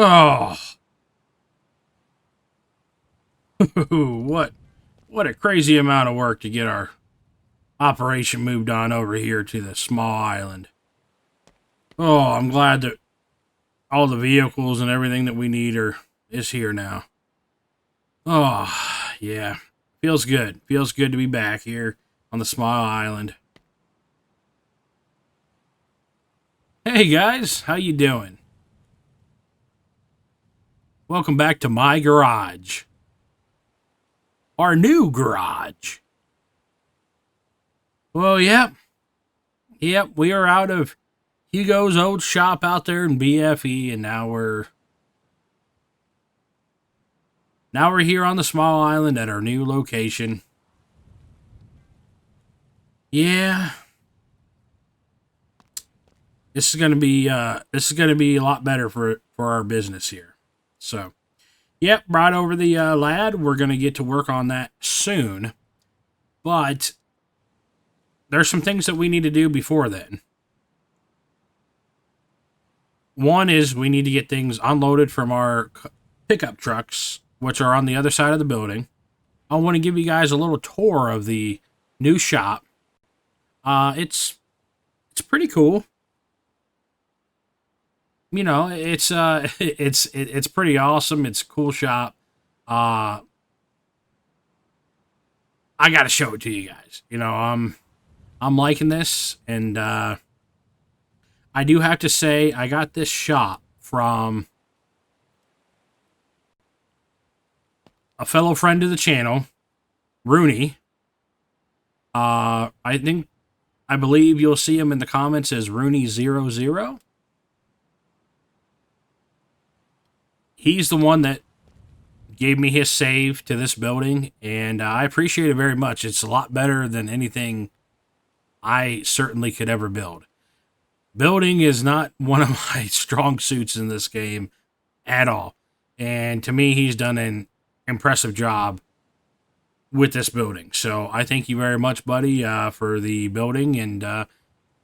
Oh, what a crazy amount of work to get our operation moved on over here to the small island. Oh, I'm glad that all the vehicles and everything that we need is here now. Oh, yeah. Feels good. Feels good to be back here on the small island. Hey guys, how you doing? Welcome back to my garage. Our new garage. Well, yep. Yep, we are out of Hugo's old shop out there in BFE, and now we're here on the small island at our new location. Yeah, this is gonna be a lot better for our business here. So, yep, brought over the lad. We're gonna get to work on that soon, but there's some things that we need to do before then. One is we need to get things unloaded from our pickup trucks, which are on the other side of the building. I want to give you guys a little tour of the new shop. It's pretty cool. You know, it's pretty awesome. It's a cool shop. Uh, I got to show it to you guys. I'm liking this, and I do have to say I got this shop from a fellow friend of the channel, Rooney. I believe you'll see him in the comments as Rooney00. He's the one that gave me his save to this building, and I appreciate it very much. It's a lot better than anything I certainly could ever build. Building is not one of my strong suits in this game at all. And to me, he's done an impressive job with this building. So I thank you very much, buddy, for the building. And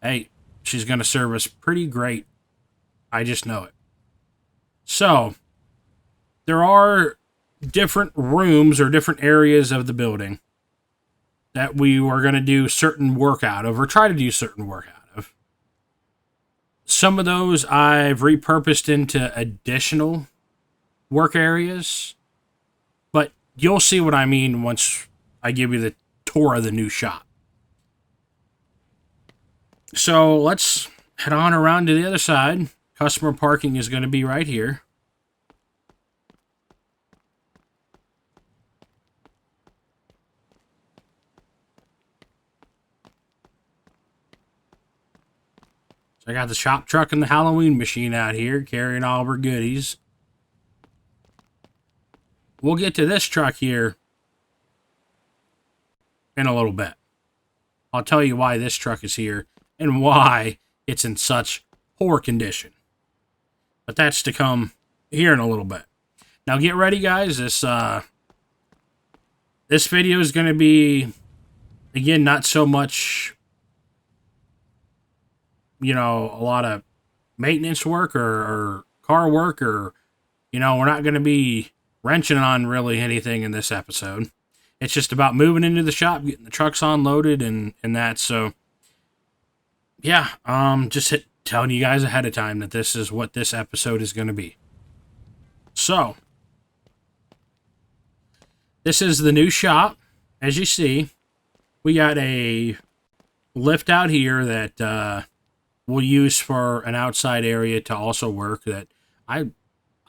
hey, she's going to serve us pretty great. I just know it. So there are different rooms or different areas of the building that we were going to do certain work out of, or try to do certain work out of. Some of those I've repurposed into additional work areas, but you'll see what I mean once I give you the tour of the new shop. So let's head on around to the other side. Customer parking is going to be right here. So I got the shop truck and the Halloween machine out here carrying all of our goodies. We'll get to this truck here in a little bit. I'll tell you why this truck is here and why it's in such poor condition. But that's to come here in a little bit. Now get ready, guys. This video is going to be, again, not so much, a lot of maintenance work or car work, or, we're not going to be wrenching on really anything in this episode. It's just about moving into the shop, getting the trucks unloaded and that. So, yeah, telling you guys ahead of time that this is what this episode is going to be. So, this is the new shop. As you see, we got a lift out here that we'll use for an outside area to also work. That I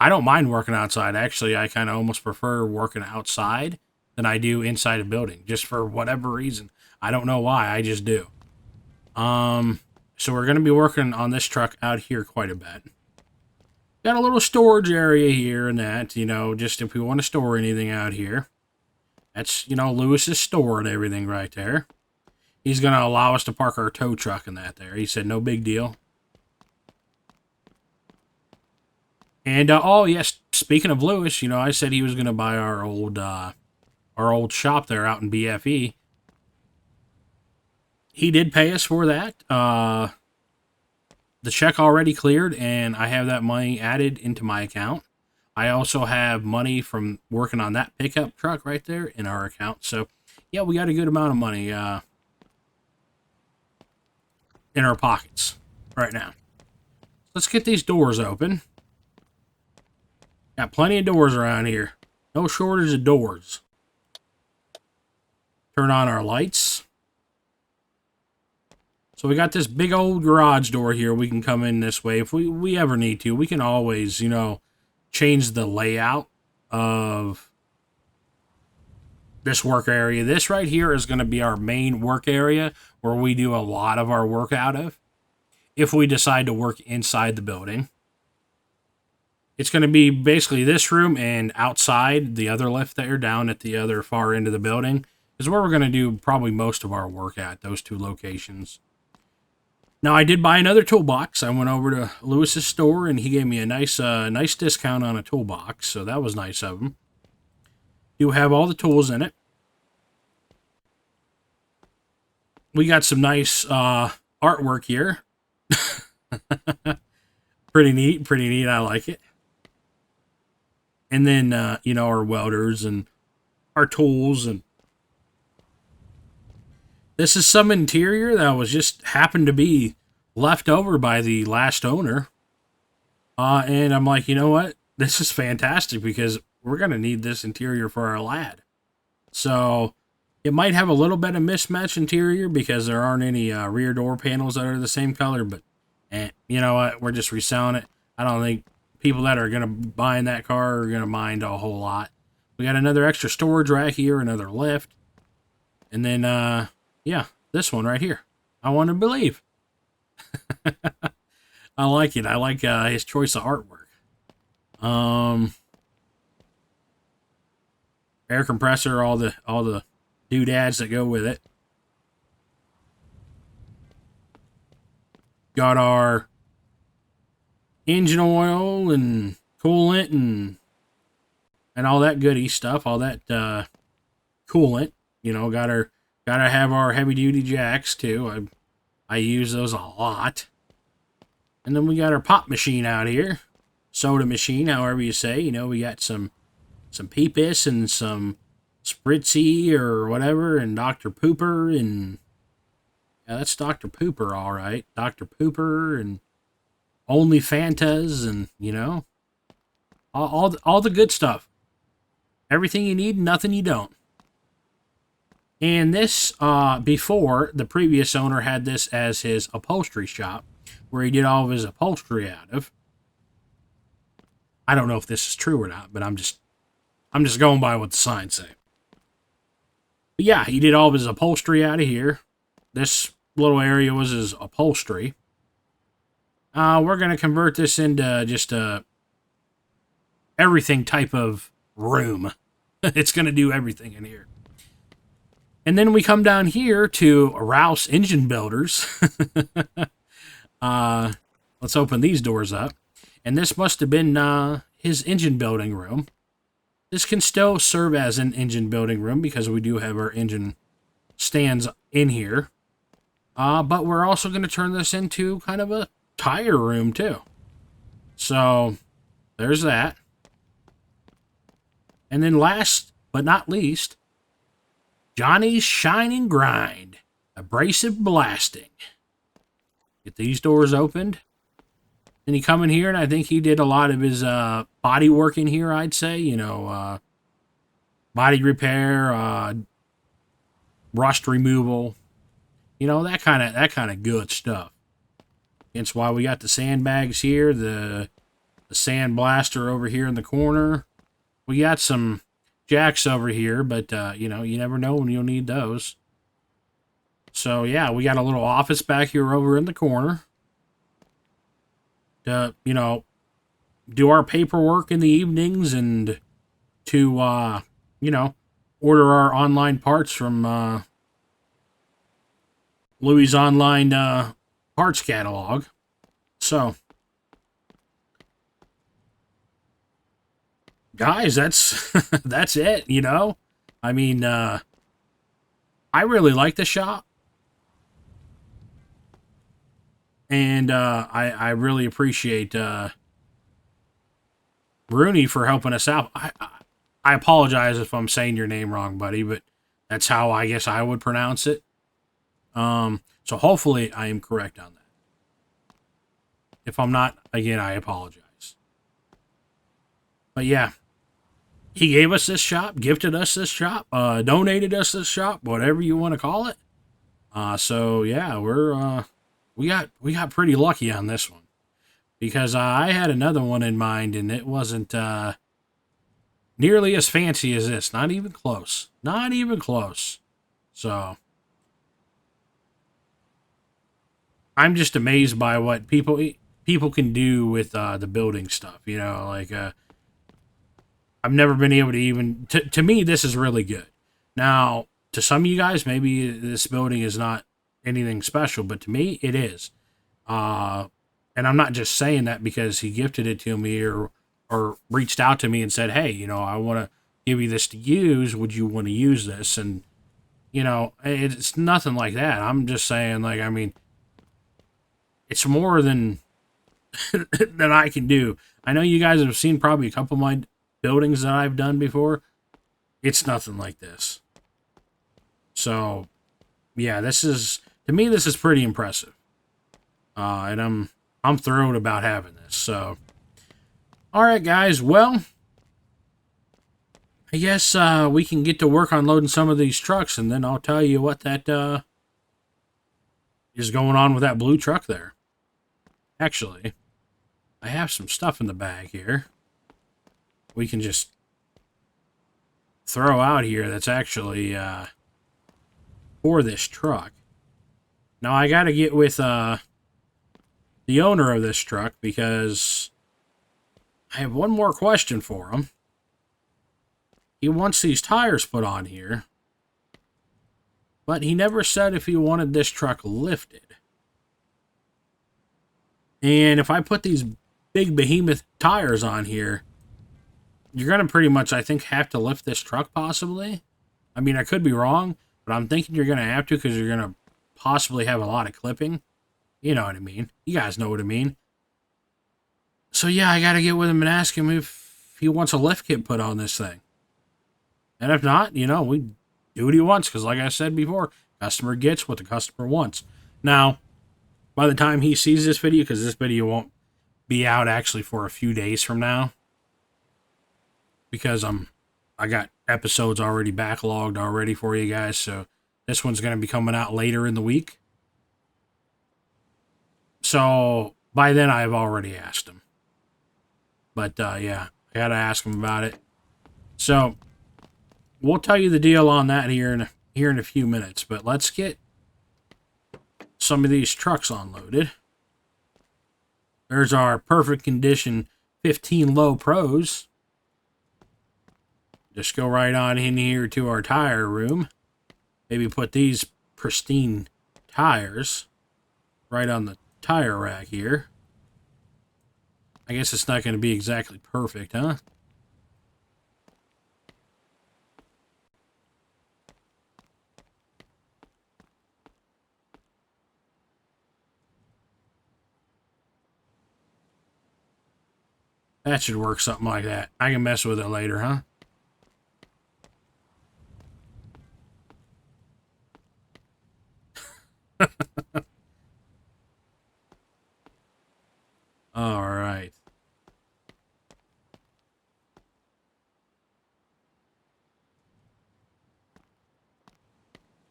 don't mind working outside. Actually, I kind of almost prefer working outside than I do inside a building, just for whatever reason. I don't know why, I just do. So we're going to be working on this truck out here quite a bit. Got a little storage area here and that, just if we want to store anything out here. That's, Lewis's store and everything right there. He's going to allow us to park our tow truck in that there. He said no big deal. And, oh, yes, speaking of Lewis, I said he was going to buy our old shop there out in BFE. He did pay us for that. the check already cleared, and I have that money added into my account. I also have money from working on that pickup truck right there in our account. So, yeah, we got a good amount of money in our pockets right now. Let's get these doors open. Got plenty of doors around here. No shortage of doors. Turn on our lights. So we got this big old garage door here. We can come in this way if we ever need to. We can always, change the layout of this work area. This right here is going to be our main work area where we do a lot of our work out of. If we decide to work inside the building, it's going to be basically this room, and outside the other lift there down at the other far end of the building is where we're going to do probably most of our work at, those two locations. Now, I did buy another toolbox. I went over to Lewis's store, and he gave me a nice discount on a toolbox, so that was nice of him. You have all the tools in it. We got some nice artwork here. Pretty neat. I like it. And then, our welders and our tools. And this is some interior that was just happened to be left over by the last owner. And I'm like, you know what? This is fantastic because we're going to need this interior for our lad. So it might have a little bit of mismatch interior because there aren't any rear door panels that are the same color, but you know what? We're just reselling it. I don't think people that are going to buy in that car are going to mind a whole lot. We got another extra storage rack here, another lift. And then, this one right here. I want to believe. I like it. I like his choice of artwork. Air compressor, all the doodads that go with it. Got our engine oil and coolant and all that goody stuff, all that coolant. Gotta have our heavy duty jacks too. I use those a lot. And then we got our pop machine out here, soda machine, however you say. We got some Peepus and some Spritzy or whatever, and Dr. Pooper, and yeah, that's Dr. Pooper, all right. Dr. Pooper and only Fantas, and all the good stuff. Everything you need, nothing you don't. And this, before, the previous owner had this as his upholstery shop, where he did all of his upholstery out of. I don't know if this is true or not, but I'm just going by what the signs say. But yeah, he did all of his upholstery out of here. This little area was his upholstery. We're going to convert this into just a everything type of room. It's going to do everything in here. And then we come down here to Rouse Engine Builders. Let's open these doors up. And this must have been his engine building room. This can still serve as an engine building room because we do have our engine stands in here. But we're also going to turn this into kind of a tire room too. So there's that. And then last but not least, Johnny's Shine and Grind, abrasive blasting. Get these doors opened. Then he come in here, and I think he did a lot of his body work in here, I'd say. Body repair, rust removal. That kind of good stuff. Hence why we got the sandbags here, the sand blaster over here in the corner. We got some jacks over here, but, you never know when you'll need those. So, yeah, we got a little office back here over in the corner to, do our paperwork in the evenings and to, order our online parts from Louis' online parts catalog. So, guys, that's that's it. I mean, I really like the shop, And I really appreciate Rooney for helping us out. I apologize if I'm saying your name wrong, buddy, but that's how I guess I would pronounce it. So hopefully I am correct on that. If I'm not, again, I apologize. But yeah, he gave us this shop, gifted us this shop, donated us this shop, whatever you want to call it. So yeah, we got pretty lucky on this one because I had another one in mind and it wasn't nearly as fancy as this. Not even close. Not even close. So I'm just amazed by what people can do with the building stuff. You know, like I've never been able to even to me this is really good. Now, to some of you guys, maybe this building is not anything special, but to me it is. Uh, and I'm not just saying that because he gifted it to me or reached out to me and said, "Hey, you know, I want to give you this to use. Would you want to use this?" And you know, it's nothing like that. I'm just saying, like, I mean, it's more than than I can do. I know you guys have seen probably a couple of my buildings that I've done before. It's nothing like this. So, yeah, this is to me this is pretty impressive. And I'm thrilled about having this. So, all right, guys. Well, I guess we can get to work on loading some of these trucks, and then I'll tell you what that is going on with that blue truck there. Actually, I have some stuff in the bag here. We can just throw out here that's actually for this truck. Now I got to get with the owner of this truck because I have one more question for him. He wants these tires put on here, but he never said if he wanted this truck lifted. And if I put these big behemoth tires on here, you're going to pretty much, I think, have to lift this truck possibly. I mean, I could be wrong, but I'm thinking you're going to have to because you're going to possibly have a lot of clipping. You know what I mean. You guys know what I mean. So yeah, I got to get with him and ask him if he wants a lift kit put on this thing. And if not, you know, we do what he wants because like I said before, customer gets what the customer wants. Now, by the time he sees this video, because this video won't be out actually for a few days from now, because I got episodes already backlogged already for you guys, so this one's going to be coming out later in the week. So by then I've already asked him. But yeah, I got to ask him about it. So we'll tell you the deal on that here in a few minutes. But let's get some of these trucks unloaded. There's our perfect condition 15 low pros. Just go right on in here to our tire room. Maybe put these pristine tires right on the tire rack here. I guess it's not going to be exactly perfect, huh? That should work something like that. I can mess with it later, huh? All right.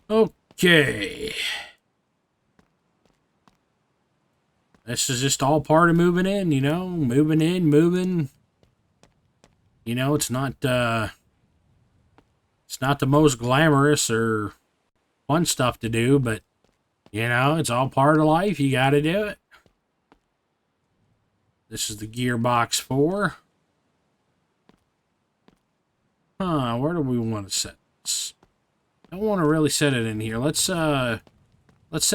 Okay. This is just all part of moving in, you know? Moving in, moving. You know, it's not the most glamorous or fun stuff to do, but you know, it's all part of life. You got to do it. This is the gearbox 4. Where do we want to set this? I don't want to really set it in here. Let's set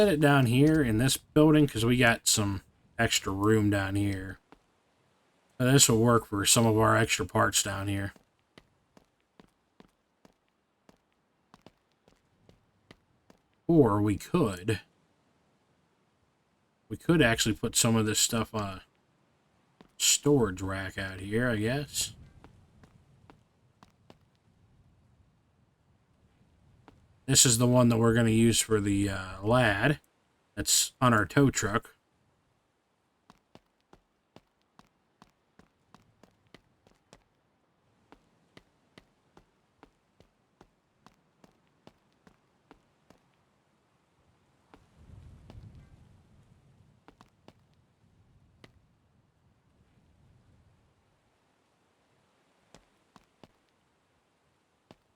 it down here in this building because we got some extra room down here. This will work for some of our extra parts down here. Or we could We could actually put some of this stuff on a storage rack out here, I guess. This is the one that we're going to use for the lad. That's on our tow truck.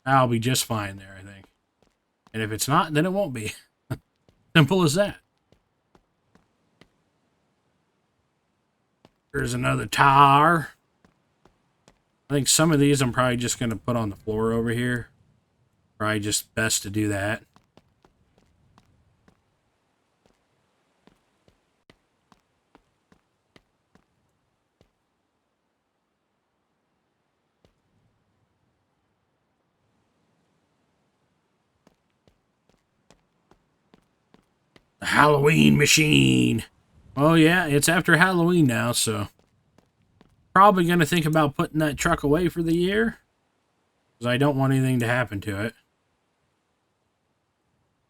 I'll be just fine there, I think. And if it's not, then it won't be. Simple as that. There's another tire. I think some of these I'm probably just going to put on the floor over here. Probably just best to do that. The Halloween machine. Oh yeah, it's after Halloween now, so probably going to think about putting that truck away for the year. Because I don't want anything to happen to it.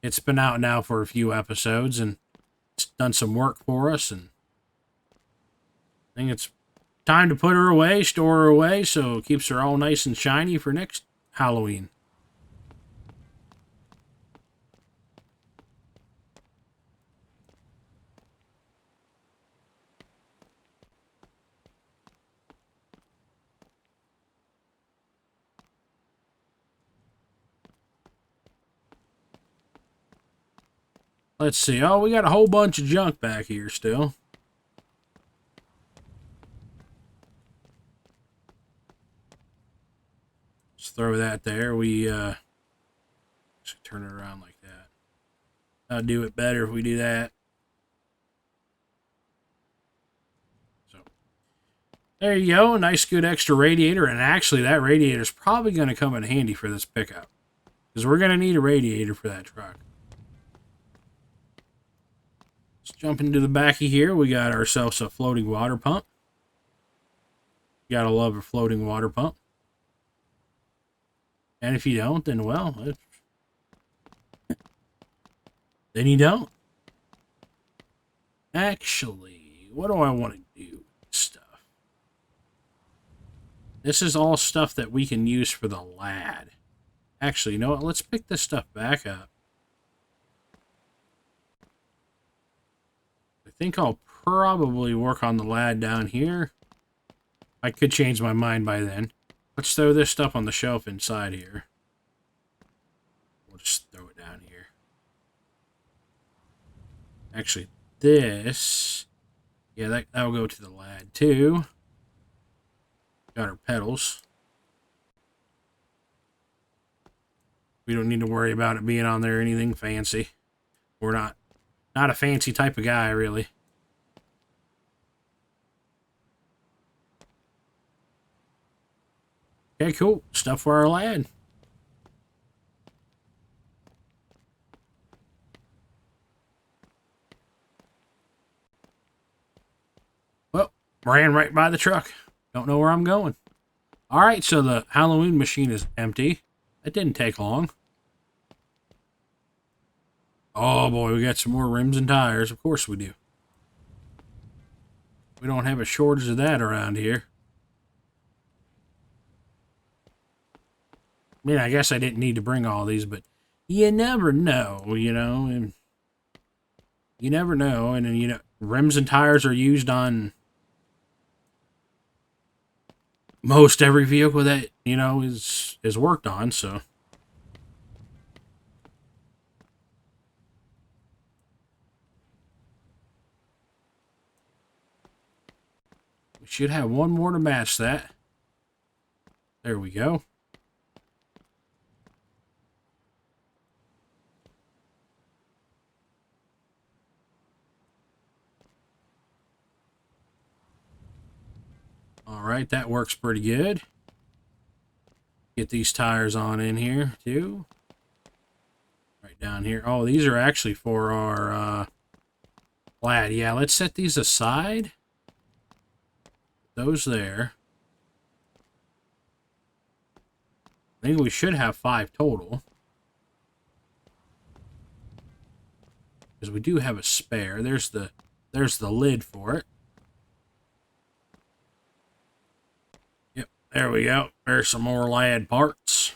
It's been out now for a few episodes, and it's done some work for us, and I think it's time to put her away, store her away, so it keeps her all nice and shiny for next Halloween. Let's see. Oh, we got a whole bunch of junk back here still. Let's throw that there. We should turn it around like that. I'll do it better if we do that. So there you go. A nice, good extra radiator. And actually, that radiator is probably going to come in handy for this pickup. Because we're going to need a radiator for that truck. Let's jump into the back of here. We got ourselves a floating water pump. You gotta love a floating water pump. And if you don't, then well, then you don't. Actually, what do I want to do with this stuff? This is all stuff that we can use for the lad. Actually, you know what? Let's pick this stuff back up. I think I'll probably work on the lad down here. I could change my mind by then. Let's throw this stuff on the shelf inside here. We'll just throw it down here. Actually, this... yeah, that'll go to the lad, too. Got our pedals. We don't need to worry about it being on there or anything fancy. We're not a fancy type of guy, really. Okay, cool. Stuff for our lad. Well, ran right by the truck. Don't know where I'm going. All right, so the Halloween machine is empty. That didn't take long. Oh boy, we got some more rims and tires. Of course we do. We don't have a shortage of that around here. I mean, I guess I didn't need to bring all these, but you never know, you know. And you never know. And then, you know, rims and tires are used on most every vehicle that, you know, is worked on, so. We should have one more to match that. There we go. All right, that works pretty good. Get these tires on in here, too. Right down here. Oh, these are actually for our Glad. Yeah, let's set these aside. Those there. I think we should have 5 total. Because we do have a spare. There's the lid for it. Yep, there we go. There's some more lad parts.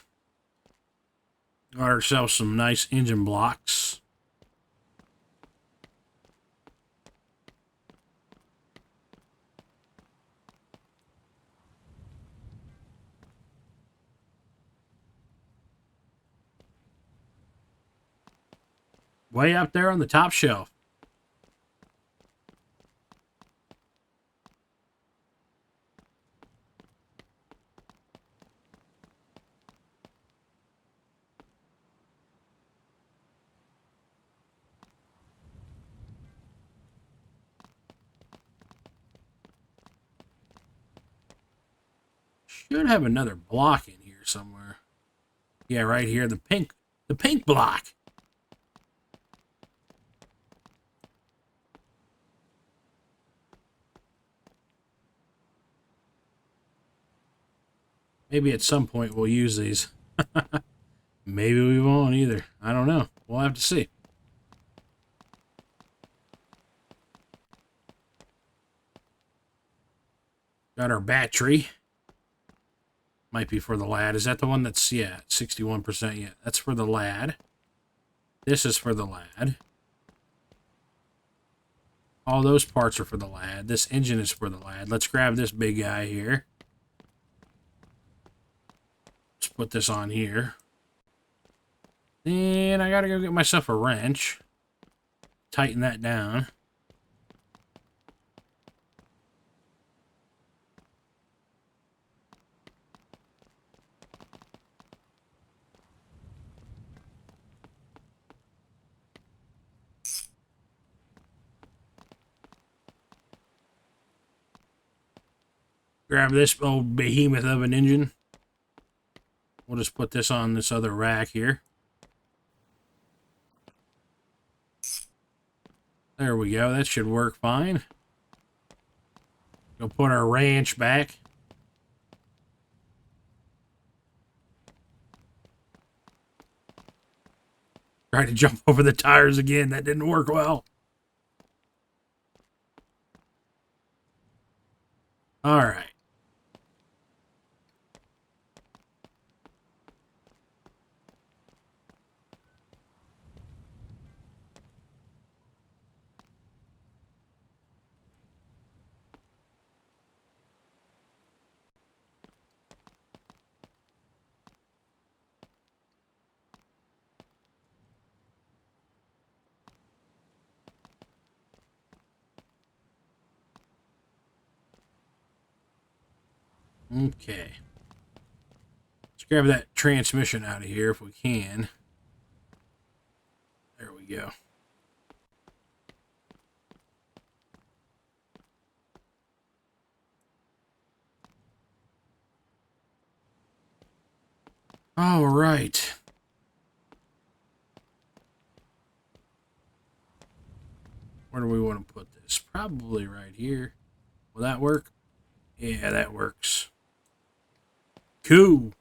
Got ourselves some nice engine blocks. Way up there on the top shelf. Should have another block in here somewhere. Yeah, right here, the pink block. Maybe at some point we'll use these. Maybe we won't either. I don't know. We'll have to see. Got our battery. Might be for the lad. Is that the one that's, yeah, 61%? Yeah, that's for the lad. This is for the lad. All those parts are for the lad. This engine is for the lad. Let's grab this big guy here. Let's put this on here. Then I gotta go get myself a wrench. Tighten that down. Grab this old behemoth of an engine. We'll just put this on this other rack here. There we go. That should work fine. Go put our wrench back. Try to jump over the tires again. That didn't work well. All right. Okay. Let's grab that transmission out of here if we can. There we go. All right. Where do we want to put this? Probably right here. Will that work? Yeah, that works. Cool.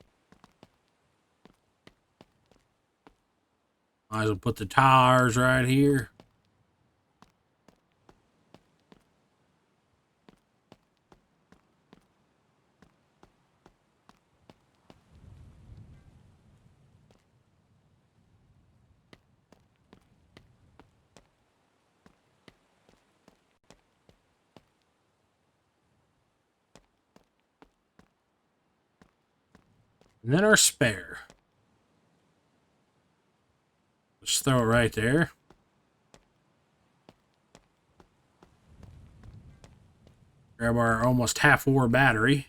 Might as well put the tires right here. And then our spare. Just throw it right there. Grab our almost half-war battery.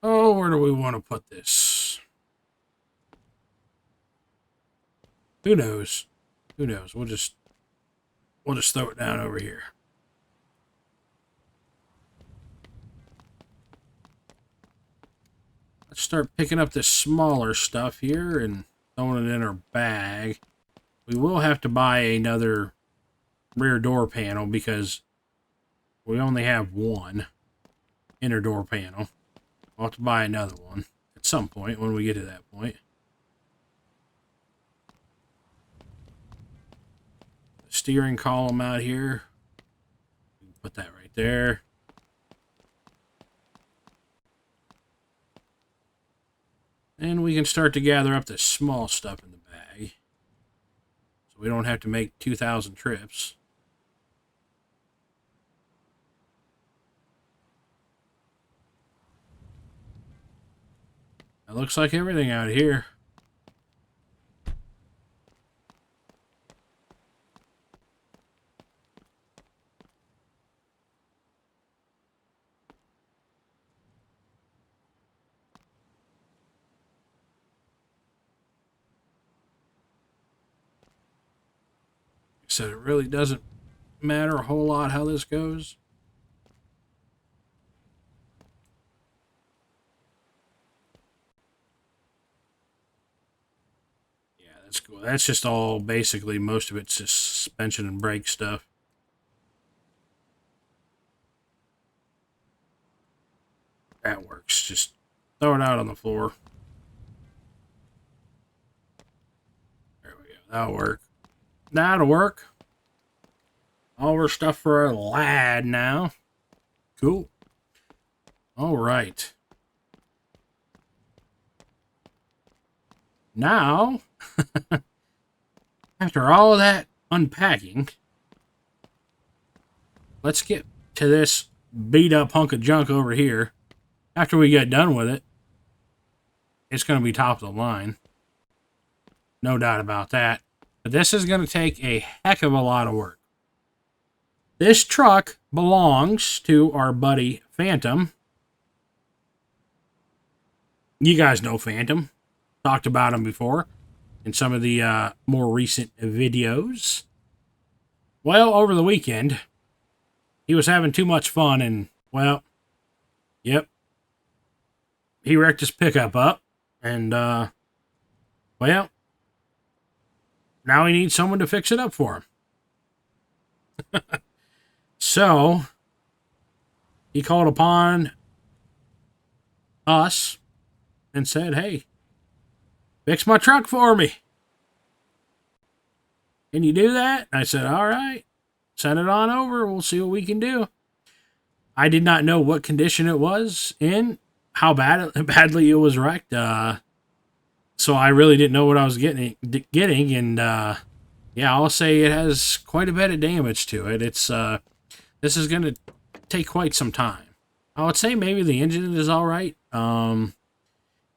Oh, where do we want to put this? Who knows? Who knows? We'll just throw it down over here. Let's Let's start picking up this smaller stuff here and throwing it in our bag. We will have to buy another rear door panel because we only have one inner door panel. I'll have to buy another one at some point when we get to that point. The steering column out here. Put that right there. And we can start to gather up the small stuff in the bag. So we don't have to make 2,000 trips. It looks like everything out here. So it really doesn't matter a whole lot how this goes. Yeah, that's cool. That's just all basically, most of it's just suspension and brake stuff. That works. Just throw it out on the floor. There we go. That'll work. That'll work. All our stuff for our lad now. Cool. All right. Now, after all of that unpacking, let's get to this beat up hunk of junk over here. After we get done with it, it's going to be top of the line. No doubt about that. But this is going to take a heck of a lot of work. This truck belongs to our buddy Phantom. You guys know Phantom. Talked about him before in some of the more recent videos. Well, over the weekend, he was having too much fun and, well, yep. He wrecked his pickup up and, well, now he needs someone to fix it up for him. So, he called upon us and said, hey, fix my truck for me. Can you do that? I said, all right. Send it on over. We'll see what we can do. I did not know what condition it was in, how badly it was wrecked. So I really didn't know what I was getting. And yeah, I'll say it has quite a bit of damage to it. It's this is going to take quite some time. I would say maybe the engine is all right.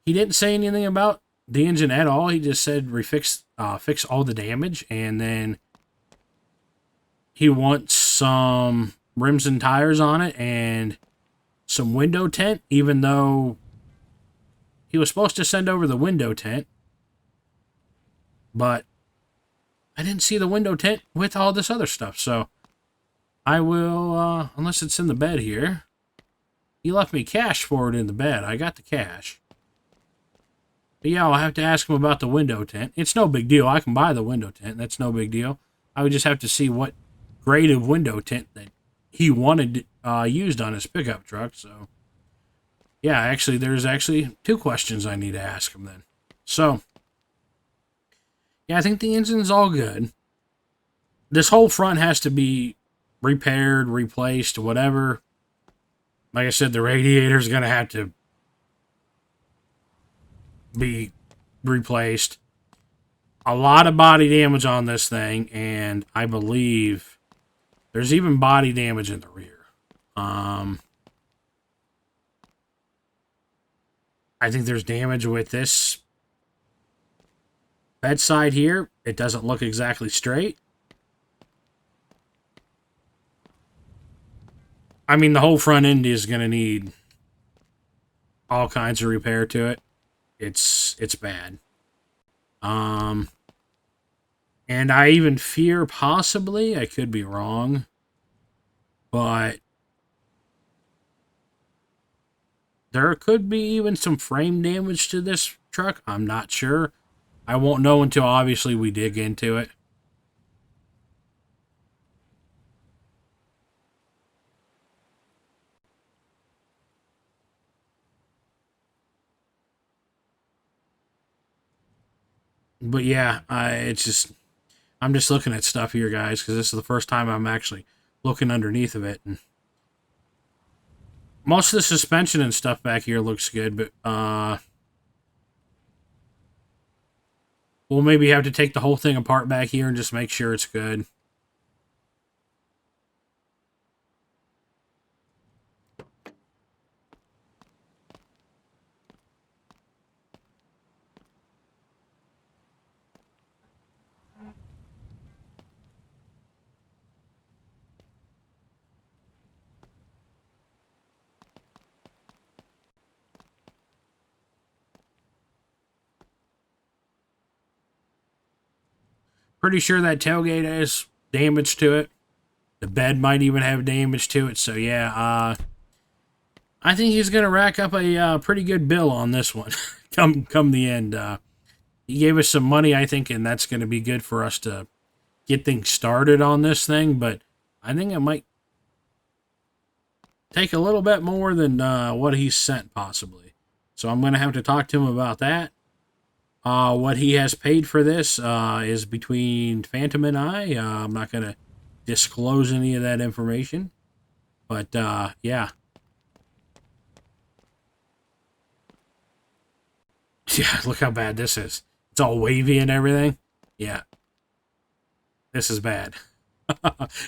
He didn't say anything about the engine at all. He just said fix all the damage, and then he wants some rims and tires on it and some window tint, even though he was supposed to send over the window tint, but I didn't see the window tint with all this other stuff. So I will, unless it's in the bed here. He left me cash for it in the bed. I got the cash. But yeah, I'll have to ask him about the window tint. It's no big deal. I can buy the window tint. That's no big deal. I would just have to see what grade of window tint that he wanted used on his pickup truck. So, yeah, actually, there's actually 2 questions I need to ask him then. So, yeah, I think the engine's all good. This whole front has to be repaired, replaced, whatever. Like I said, the radiator's going to have to be replaced. A lot of body damage on this thing, and I believe there's even body damage in the rear. I think there's damage with this bedside here. It doesn't look exactly straight. I mean, the whole front end is going to need all kinds of repair to it. It's bad. And I even fear possibly, I could be wrong, but There could be even some frame damage to this truck. I'm not sure. I won't know until obviously we dig into it. But yeah, I'm just looking at stuff here, guys, because this is the first time I'm actually looking underneath of it. And most of the suspension and stuff back here looks good, but we'll maybe have to take the whole thing apart back here and just make sure it's good. Pretty sure that tailgate has damage to it. The bed might even have damage to it. So yeah, I think he's gonna rack up a pretty good bill on this one. come the end. He gave us some money, I think, and that's gonna be good for us to get things started on this thing. But I think it might take a little bit more than what he sent, possibly. So I'm gonna have to talk to him about that. What he has paid for this is between Phantom and I. I'm not gonna disclose any of that information, but yeah. Yeah, look how bad this is. It's all wavy and everything. Yeah, this is bad.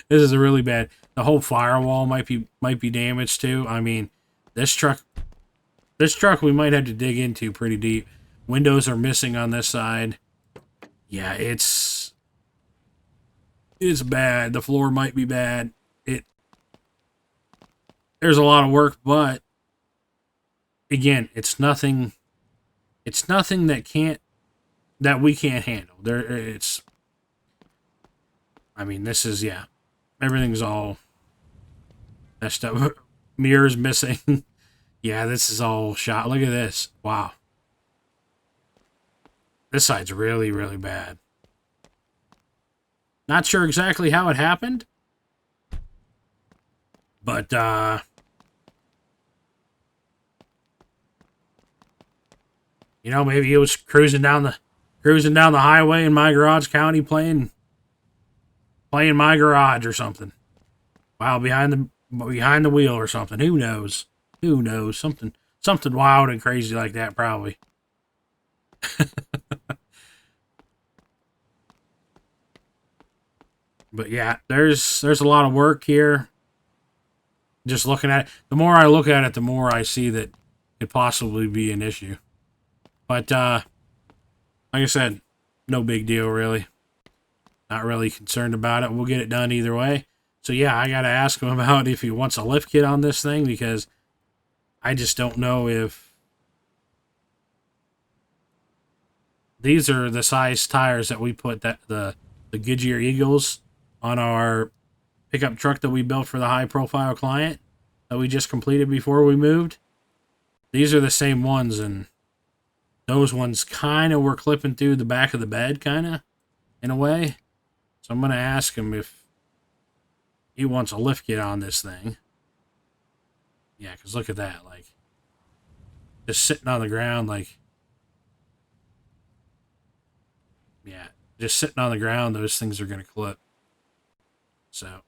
This is really bad. The whole firewall might be damaged too. I mean, this truck we might have to dig into pretty deep. Windows are missing on this side. Yeah, it's bad. The floor might be bad. There's a lot of work, but again, it's nothing. It's nothing that we can't handle. I mean, this is, yeah. Everything's all messed up. Mirrors missing. Yeah, this is all shot. Look at this. Wow. This side's really, really bad. Not sure exactly how it happened. But, maybe he was cruising down the highway in my garage county playing my garage or something. Wow, behind the wheel or something. Who knows? Who knows? Something wild and crazy like that, probably. But yeah, there's a lot of work here. Just looking at it, the more I look at it, the more I see that it possibly be an issue. But like I said, no big deal really. Not really concerned about it. We'll get it done either way. So yeah, I gotta ask him about if he wants a lift kit on this thing, because I just don't know if these are the size tires that we put the Goodyear Eagles on our pickup truck that we built for the high profile client that we just completed before we moved. These are the same ones, and those ones kind of were clipping through the back of the bed, kind of, in a way. So I'm going to ask him if he wants a lift kit on this thing. Yeah, because look at that. Like, just sitting on the ground, like, yeah, just sitting on the ground, those things are going to clip. So,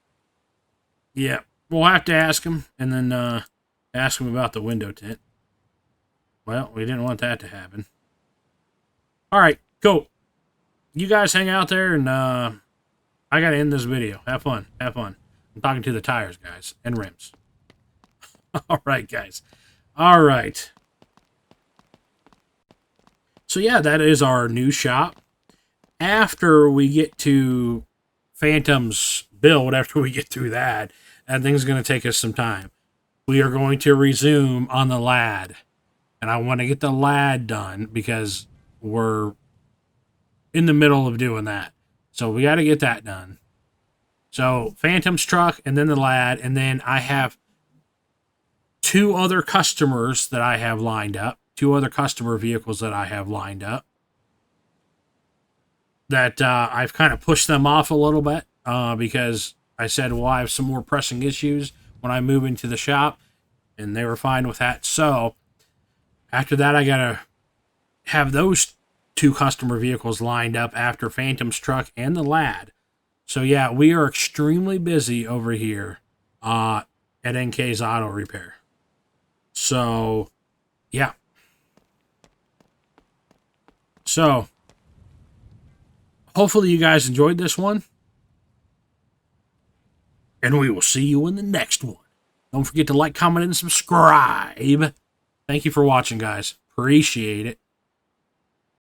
yeah, we'll have to ask him, and then ask him about the window tint. Well, we didn't want that to happen. All right, cool. You guys hang out there, and I got to end this video. Have fun. Have fun. I'm talking to the tires, guys, and rims. All right, guys. All right. So, yeah, that is our new shop. After we get to Phantom's build, after we get through that thing's going to take us some time. We are going to resume on the LAD. And I want to get the LAD done because we're in the middle of doing that. So we got to get that done. So Phantom's truck and then the LAD. And then I have two other customers that I have lined up, two other customer vehicles that I have lined up, that I've kind of pushed them off a little bit because I said, well, I have some more pressing issues when I move into the shop, and they were fine with that. So after that, I got to have those two customer vehicles lined up after Phantom's truck and the Lad. So yeah, we are extremely busy over here at NK's Auto Repair. So yeah. So hopefully you guys enjoyed this one. And we will see you in the next one. Don't forget to like, comment, and subscribe. Thank you for watching, guys. Appreciate it.